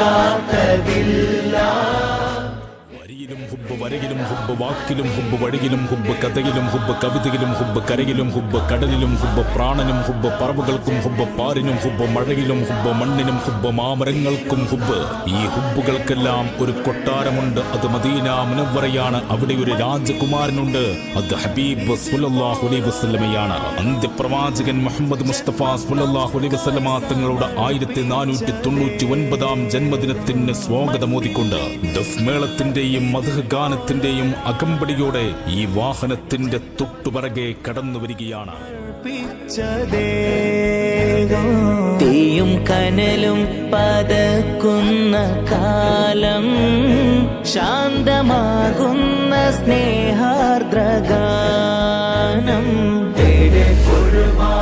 ഇല്ലാത്തതില്ല. വരിയിലും ഹുബ്ബ്, വരയിലും ഹുബ്ബ്, വാക്കിലും ഹുബ്ബ്, വഴിയിലും ഹുബ്ബ്, കഥയിലും ഹുബ്ബ്, കവിതയിലും ഹുബ്ബ്, കരയിലും ഹുബ്ബ്, കടലിലും ഹുബ്ബ്, പ്രാണനും ഹുബ്ബ്, പറവുകൾക്കും ഹുബ്ബ്, പാരിനും ഹുബ്ബ്, മഴയിലും ഹുബ്ബ്, മണ്ണിനും ഹുബ്ബ്, മാമരങ്ങൾക്കും ഹുബ്ബ്. ഈ ഹുബ്ബുകൾക്കെല്ലാം ഒരു കൊട്ടാരമുണ്ട്. അത് മദീന മുനവ്വറയാണ്. അവിടെ ഒരു രാജകുമാരനുണ്ട്. അത് ഹബീബ് സ്വല്ലല്ലാഹു അലൈഹി വസല്ലമയാണ്. അന്ത്യപ്രവാചകൻ മുഹമ്മദ് മുസ്തഫ സ്വല്ലല്ലാഹു അലൈഹി വസല്ലമ തങ്ങളുടെ 1499 ജന്മദിനത്തിന് സ്വാഗതമോദിക്കൊണ്ട് ദഫ്മേളത്തിന്റെയും മദ്ഹ് ഗാനത്തിന്റെയും അകമ്പടിയോടെ ഈ വാഹനത്തിന്റെ തൊട്ടുപിറകെ കടന്നു വരികയാണ്. തീയും കനലും പതക്കുന്ന കാലം, ശാന്തമാകുന്ന സ്നേഹാർദ്രഗാനം. തേരെ കുർബാൻ